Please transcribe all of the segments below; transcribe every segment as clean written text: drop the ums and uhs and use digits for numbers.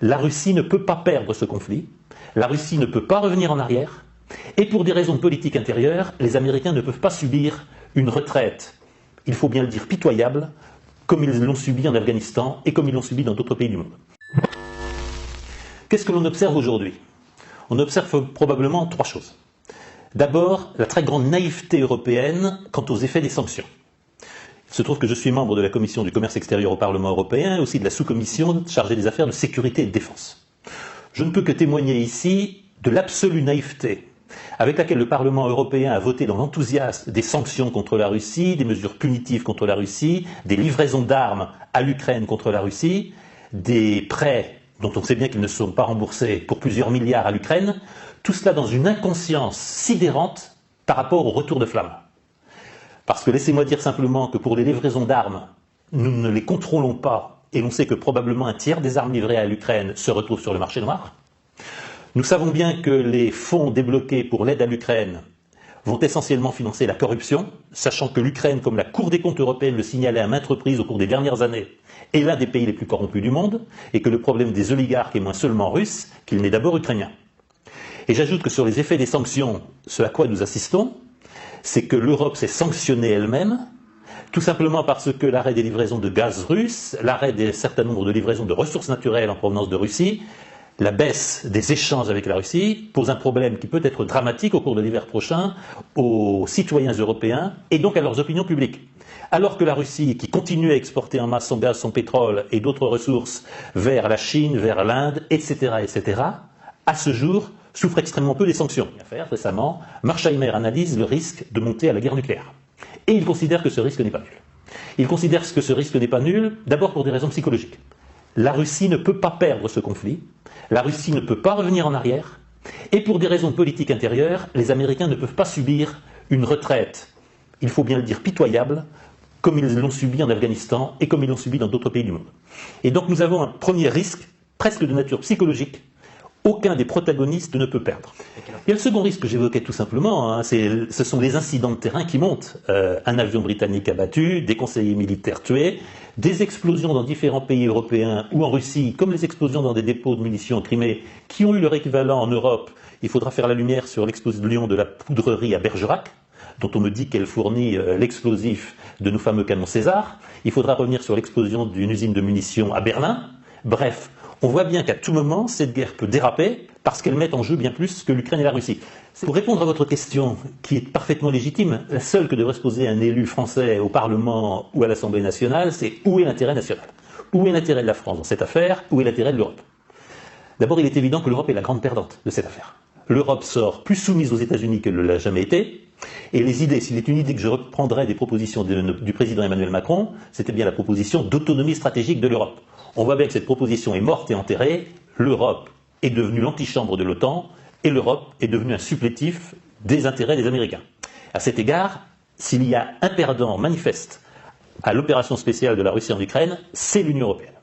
La Russie ne peut pas perdre ce conflit, la Russie ne peut pas revenir en arrière, et pour des raisons de politique intérieure, les Américains ne peuvent pas subir une retraite, il faut bien le dire, pitoyable, comme ils l'ont subi en Afghanistan et comme ils l'ont subi dans d'autres pays du monde. Qu'est-ce que l'on observe aujourd'hui? On observe probablement trois choses. D'abord, la très grande naïveté européenne quant aux effets des sanctions. Il se trouve que je suis membre de la commission du commerce extérieur au Parlement européen et aussi de la sous-commission chargée des affaires de sécurité et de défense. Je ne peux que témoigner ici de l'absolue naïveté avec laquelle le Parlement européen a voté dans l'enthousiasme des sanctions contre la Russie, des mesures punitives contre la Russie, des livraisons d'armes à l'Ukraine contre la Russie, des prêts dont on sait bien qu'ils ne sont pas remboursés pour plusieurs milliards à l'Ukraine, tout cela dans une inconscience sidérante par rapport au retour de flamme. Parce que laissez-moi dire simplement que pour les livraisons d'armes, nous ne les contrôlons pas et l'on sait que probablement un tiers des armes livrées à l'Ukraine se retrouvent sur le marché noir. Nous savons bien que les fonds débloqués pour l'aide à l'Ukraine vont essentiellement financer la corruption, sachant que l'Ukraine, comme la Cour des comptes européenne le signalait à maintes reprises au cours des dernières années, est l'un des pays les plus corrompus du monde, et que le problème des oligarques est moins seulement russe, qu'il n'est d'abord ukrainien. Et j'ajoute que sur les effets des sanctions, ce à quoi nous assistons, c'est que l'Europe s'est sanctionnée elle-même, tout simplement parce que l'arrêt des livraisons de gaz russe, l'arrêt d'un certain nombre de livraisons de ressources naturelles en provenance de Russie, la baisse des échanges avec la Russie pose un problème qui peut être dramatique au cours de l'hiver prochain aux citoyens européens et donc à leurs opinions publiques. Alors que la Russie, qui continue à exporter en masse son gaz, son pétrole et d'autres ressources vers la Chine, vers l'Inde, etc., à ce jour, souffre extrêmement peu des sanctions. Récemment, Marsheimer analyse le risque de monter à la guerre nucléaire. Et il considère que ce risque n'est pas nul. Il considère que ce risque n'est pas nul, d'abord pour des raisons psychologiques. La Russie ne peut pas perdre ce conflit, la Russie ne peut pas revenir en arrière, et pour des raisons politiques intérieures, les Américains ne peuvent pas subir une retraite, il faut bien le dire, pitoyable, comme ils l'ont subi en Afghanistan et comme ils l'ont subi dans d'autres pays du monde. Et donc nous avons un premier risque, presque de nature psychologique, aucun des protagonistes ne peut perdre. Il y a le second risque que j'évoquais tout simplement, ce sont les incidents de terrain qui montent. Un avion britannique abattu, des conseillers militaires tués, des explosions dans différents pays européens ou en Russie, comme les explosions dans des dépôts de munitions en Crimée, qui ont eu leur équivalent en Europe. Il faudra faire la lumière sur l'explosion de la poudrerie à Bergerac, dont on me dit qu'elle fournit l'explosif de nos fameux canons César. Il faudra revenir sur l'explosion d'une usine de munitions à Berlin. Bref, on voit bien qu'à tout moment, cette guerre peut déraper parce qu'elle met en jeu bien plus que l'Ukraine et la Russie. Pour répondre à votre question, qui est parfaitement légitime, la seule que devrait se poser un élu français au Parlement ou à l'Assemblée nationale, c'est où est l'intérêt national? Où est l'intérêt de la France dans cette affaire? Où est l'intérêt de l'Europe? D'abord, il est évident que l'Europe est la grande perdante de cette affaire. L'Europe sort plus soumise aux États-Unis qu'elle ne l'a jamais été, et les idées, s'il est une idée que je reprendrais des propositions du président Emmanuel Macron, c'était bien la proposition d'autonomie stratégique de l'Europe. On voit bien que cette proposition est morte et enterrée, l'Europe est devenue l'antichambre de l'OTAN, et l'Europe est devenue un supplétif des intérêts des Américains. À cet égard, s'il y a un perdant manifeste à l'opération spéciale de la Russie en Ukraine, c'est l'Union européenne.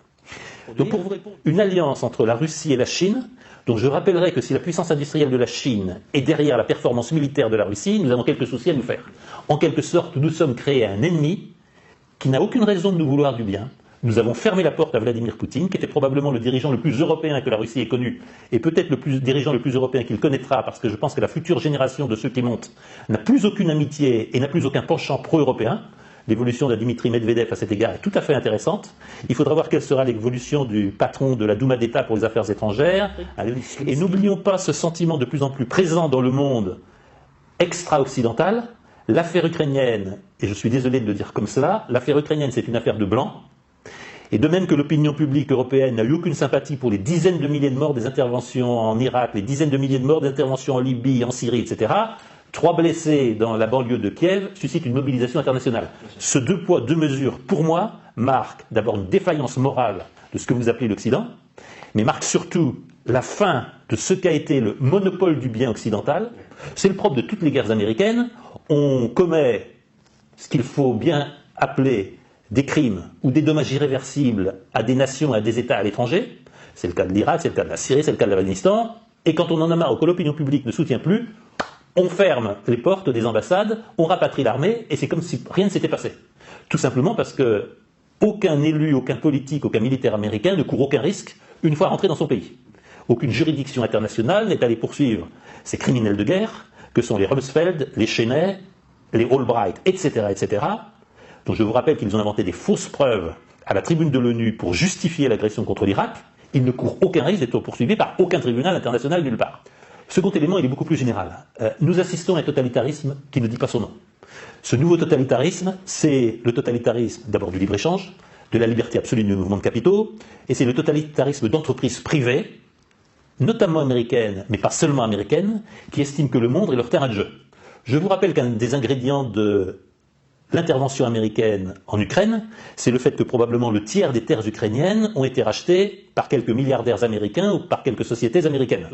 Donc pour vous répondre, une alliance entre la Russie et la Chine, donc je rappellerai que si la puissance industrielle de la Chine est derrière la performance militaire de la Russie, nous avons quelques soucis à nous faire. En quelque sorte, nous sommes créés un ennemi qui n'a aucune raison de nous vouloir du bien. Nous avons fermé la porte à Vladimir Poutine, qui était probablement le dirigeant le plus européen que la Russie ait connu, et peut-être le dirigeant le plus européen qu'il connaîtra, parce que je pense que la future génération de ceux qui montent n'a plus aucune amitié et n'a plus aucun penchant pro-européen. L'évolution de Dimitri Medvedev à cet égard est tout à fait intéressante. Il faudra voir quelle sera l'évolution du patron de la Douma d'État pour les affaires étrangères. Et n'oublions pas ce sentiment de plus en plus présent dans le monde extra-occidental. L'affaire ukrainienne, et je suis désolé de le dire comme cela, l'affaire ukrainienne c'est une affaire de blancs. Et de même que l'opinion publique européenne n'a eu aucune sympathie pour les dizaines de milliers de morts des interventions en Irak, les dizaines de milliers de morts des interventions en Libye, en Syrie, etc., 3 blessés dans la banlieue de Kiev suscitent une mobilisation internationale. Ce 2 poids, 2 mesures, pour moi, marque d'abord une défaillance morale de ce que vous appelez l'Occident, mais marque surtout la fin de ce qu'a été le monopole du bien occidental. C'est le propre de toutes les guerres américaines. On commet ce qu'il faut bien appeler des crimes ou des dommages irréversibles à des nations, à des États à l'étranger. C'est le cas de l'Irak, c'est le cas de la Syrie, c'est le cas de l'Afghanistan. Et quand on en a marre ou que l'opinion publique ne soutient plus, on ferme les portes des ambassades, on rapatrie l'armée, et c'est comme si rien ne s'était passé. Tout simplement parce que aucun élu, aucun politique, aucun militaire américain ne court aucun risque une fois rentré dans son pays. Aucune juridiction internationale n'est allée poursuivre ces criminels de guerre, que sont les Rumsfeld, les Cheney, les Albright, etc., etc., dont je vous rappelle qu'ils ont inventé des fausses preuves à la tribune de l'ONU pour justifier l'agression contre l'Irak. Ils ne courent aucun risque d'être poursuivis par aucun tribunal international nulle part. Second élément, il est beaucoup plus général. Nous assistons à un totalitarisme qui ne dit pas son nom. Ce nouveau totalitarisme, c'est le totalitarisme d'abord du libre-échange, de la liberté absolue du mouvement de capitaux, et c'est le totalitarisme d'entreprises privées, notamment américaines, mais pas seulement américaines, qui estiment que le monde est leur terrain de jeu. Je vous rappelle qu'un des ingrédients de l'intervention américaine en Ukraine, c'est le fait que probablement le tiers des terres ukrainiennes ont été rachetées par quelques milliardaires américains ou par quelques sociétés américaines.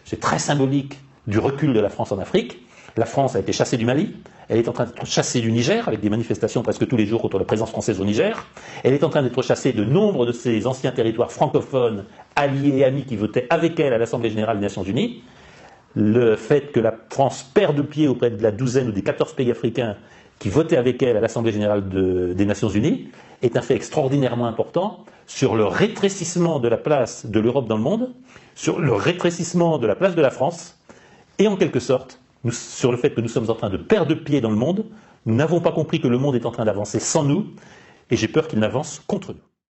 C'est très symbolique du recul de la France en Afrique. La France a été chassée du Mali, elle est en train d'être chassée du Niger, avec des manifestations presque tous les jours contre la présence française au Niger. Elle est en train d'être chassée de nombre de ses anciens territoires francophones, alliés et amis qui votaient avec elle à l'Assemblée générale des Nations Unies. Le fait que la France perde pied auprès de la douzaine ou des 14 pays africains qui votaient avec elle à l'Assemblée générale des Nations Unies est un fait extraordinairement important sur le rétrécissement de la place de l'Europe dans le monde, sur le rétrécissement de la place de la France, et en quelque sorte, sur le fait que nous sommes en train de perdre pied dans le monde. Nous n'avons pas compris que le monde est en train d'avancer sans nous, et j'ai peur qu'il n'avance contre nous.